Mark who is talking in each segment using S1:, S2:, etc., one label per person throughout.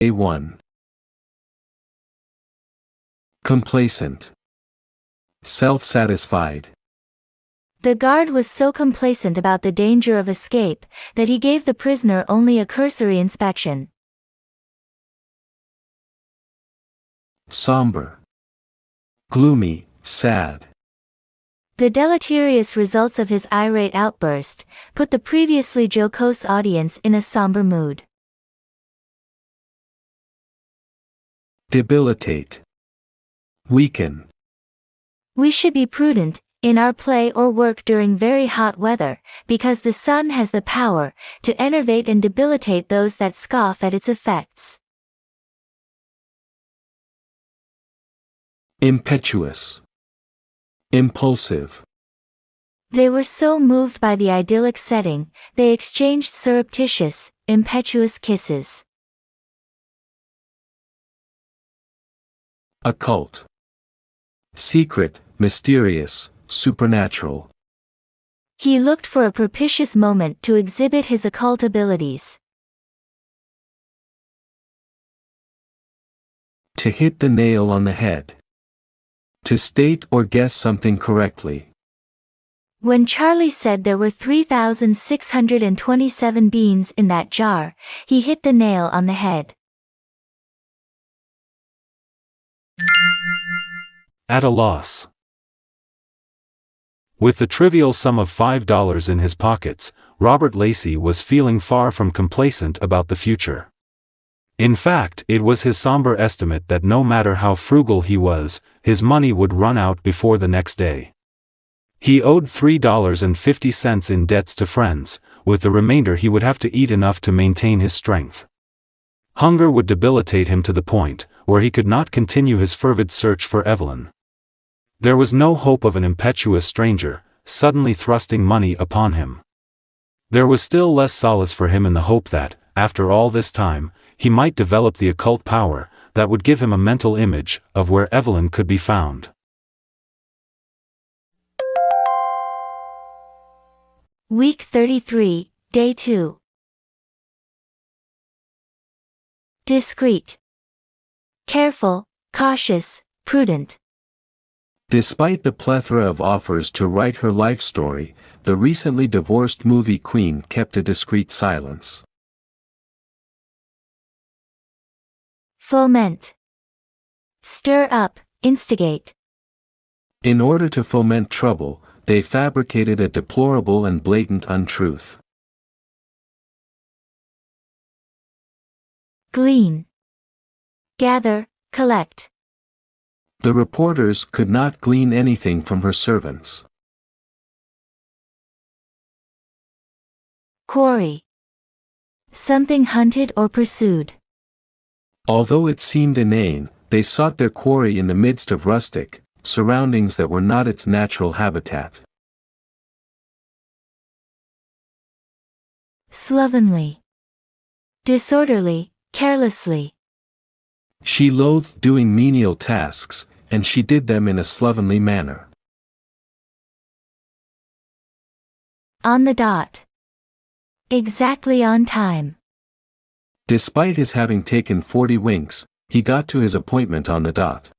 S1: A1. Complacent. Self-satisfied.
S2: The guard was so complacent about the danger of escape that he gave the prisoner only a cursory inspection.
S1: Somber. Gloomy, sad.
S2: The deleterious results of his irate outburst put the previously jocose audience in a somber mood.
S1: Debilitate. Weaken.
S2: We should be prudent in our play or work during very hot weather, because the sun has the power to enervate and debilitate those that scoff at its effects.
S1: Impetuous. Impulsive.
S2: They were so moved by the idyllic setting, they exchanged surreptitious, impetuous kisses.
S1: Occult. Secret, mysterious, supernatural.
S2: He looked for a propitious moment to exhibit his occult abilities.
S1: To hit the nail on the head. To state or guess something correctly.
S2: When Charlie said there were 3,627 beans in that jar, he hit the nail on the head.
S3: At a loss. With the trivial sum of $5 in his pockets, Robert Lacey was feeling far from complacent about the future. In fact, it was his somber estimate that no matter how frugal he was, his money would run out before the next day. He owed $3.50 in debts to friends, with the remainder he would have to eat enough to maintain his strength. Hunger would debilitate him to the point where he could not continue his fervid search for Evelyn. There was no hope of an impetuous stranger suddenly thrusting money upon him. There was still less solace for him in the hope that, after all this time, he might develop the occult power that would give him a mental image of where Evelyn could be found.
S2: Week 33, Day 2. Discreet. Careful, cautious, prudent.
S1: Despite the plethora of offers to write her life story, the recently divorced movie queen kept a discreet silence.
S2: Foment. Stir up, instigate.
S1: In order to foment trouble, they fabricated a deplorable and blatant untruth.
S2: Glean. Gather, collect.
S1: The reporters could not glean anything from her servants.
S2: Quarry. Something hunted or pursued.
S1: Although it seemed inane, they sought their quarry in the midst of rustic surroundings that were not its natural habitat.
S2: Slovenly. Disorderly, carelessly.
S1: She loathed doing menial tasks, and she did them in a slovenly manner.
S2: On the dot. Exactly on time.
S1: Despite his having taken 40 winks, he got to his appointment on the dot.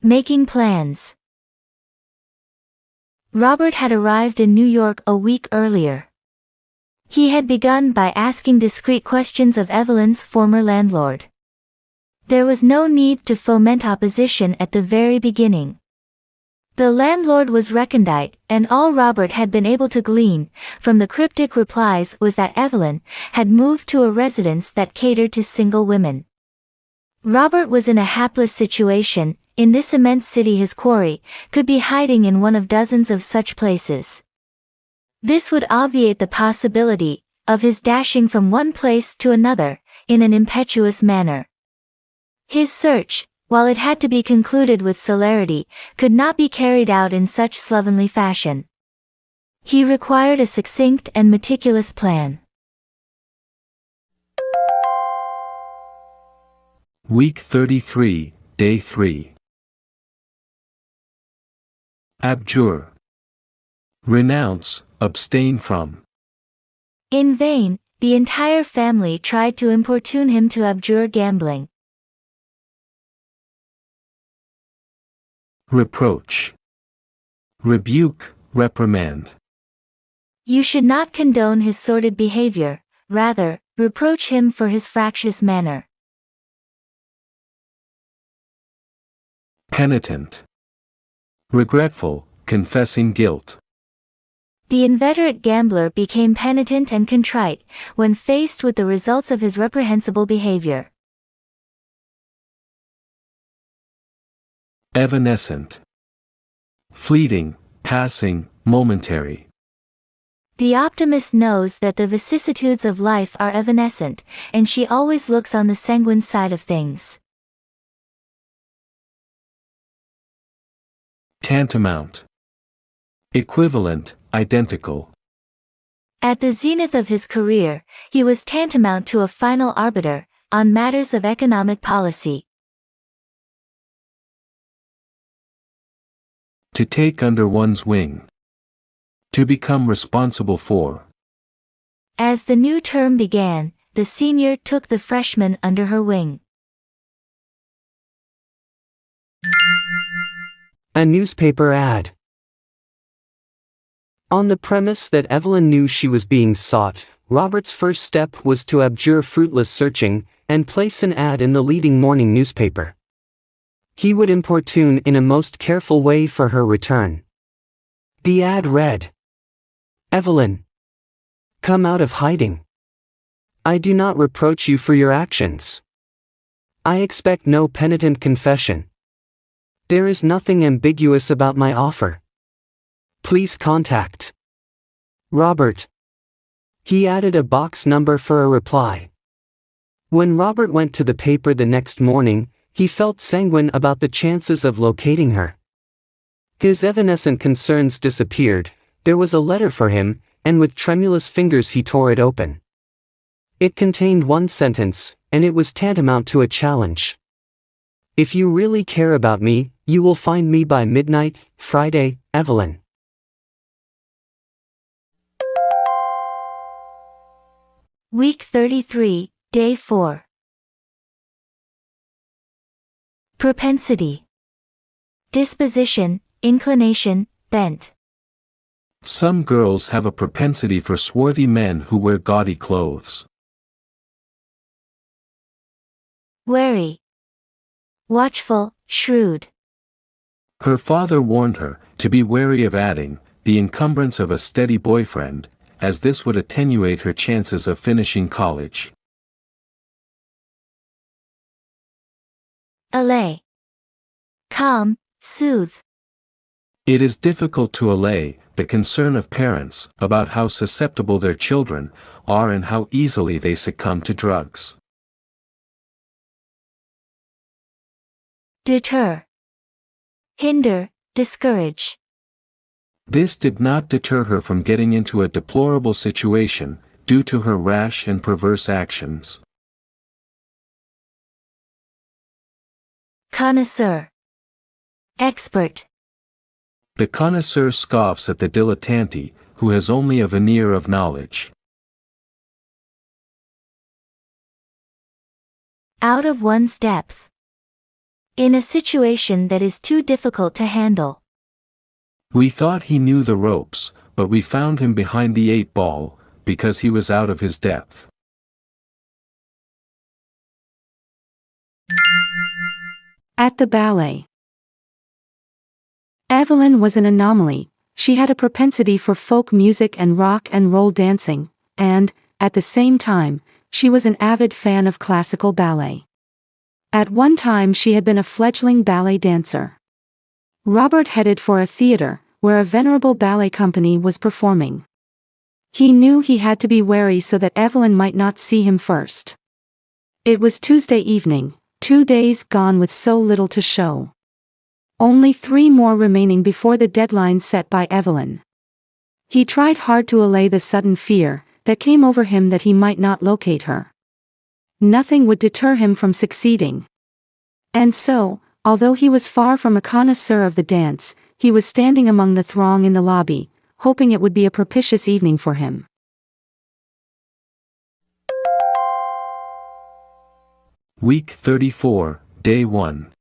S2: Making plans. Robert had arrived in New York a week earlier. He had begun by asking discreet questions of Evelyn's former landlord. There was no need to foment opposition at the very beginning. The landlord was recondite, and all Robert had been able to glean from the cryptic replies was that Evelyn had moved to a residence that catered to single women. Robert was in a hapless situation. In this immense city his quarry could be hiding in one of dozens of such places. This would obviate the possibility of his dashing from one place to another in an impetuous manner. His search, while it had to be concluded with celerity, could not be carried out in such slovenly fashion. He required a succinct and meticulous plan.
S1: Week 33, Day 3. Abjure. Renounce, abstain from.
S2: In vain, the entire family tried to importune him to abjure gambling.
S1: Reproach. Rebuke, reprimand.
S2: You should not condone his sordid behavior, rather, reproach him for his fractious manner.
S1: Penitent. Regretful, confessing guilt.
S2: The inveterate gambler became penitent and contrite when faced with the results of his reprehensible behavior.
S1: Evanescent. Fleeting, passing, momentary.
S2: The optimist knows that the vicissitudes of life are evanescent, and she always looks on the sanguine side of things.
S1: Tantamount. Equivalent, identical.
S2: At the zenith of his career, he was tantamount to a final arbiter on matters of economic policy.
S1: To take under one's wing. To become responsible for.
S2: As the new term began, the senior took the freshman under her wing.
S4: A newspaper ad. On the premise that Evelyn knew she was being sought, Robert's first step was to abjure fruitless searching and place an ad in the leading morning newspaper. He would importune in a most careful way for her return. The ad read, "Evelyn, come out of hiding. I do not reproach you for your actions. I expect no penitent confession. There is nothing ambiguous about my offer. Please contact Robert." He added a box number for a reply. When Robert went to the paper the next morning, he felt sanguine about the chances of locating her. His evanescent concerns disappeared. There was a letter for him, and with tremulous fingers he tore it open. It contained one sentence, and it was tantamount to a challenge. "If you really care about me, you will find me by midnight, Friday, Evelyn."
S2: Week 33, Day 4. Propensity. Disposition, inclination, bent.
S1: Some girls have a propensity for swarthy men who wear gaudy clothes.
S2: Wary. Watchful, shrewd.
S1: Her father warned her to be wary of adding the encumbrance of a steady boyfriend, as this would attenuate her chances of finishing college.
S2: Allay. Calm, soothe.
S1: It is difficult to allay the concern of parents about how susceptible their children are and how easily they succumb to drugs.
S2: Deter. Hinder, discourage.
S1: This did not deter her from getting into a deplorable situation, due to her rash and perverse actions.
S2: Connoisseur. Expert.
S1: The connoisseur scoffs at the dilettante, who has only a veneer of knowledge.
S2: Out of one's depth. In a situation that is too difficult to handle.
S1: We thought he knew the ropes, but we found him behind the 8 ball, because he was out of his depth.
S5: At the ballet. Evelyn was an anomaly. She had a propensity for folk music and rock and roll dancing, and, at the same time, she was an avid fan of classical ballet. At one time she had been a fledgling ballet dancer. Robert headed for a theater, where a venerable ballet company was performing. He knew he had to be wary so that Evelyn might not see him first. It was Tuesday evening, 2 days gone with so little to show. Only 3 more remaining before the deadline set by Evelyn. He tried hard to allay the sudden fear that came over him that he might not locate her. Nothing would deter him from succeeding. And so, although he was far from a connoisseur of the dance, he was standing among the throng in the lobby, hoping it would be a propitious evening for him.
S1: Week 34, Day 1.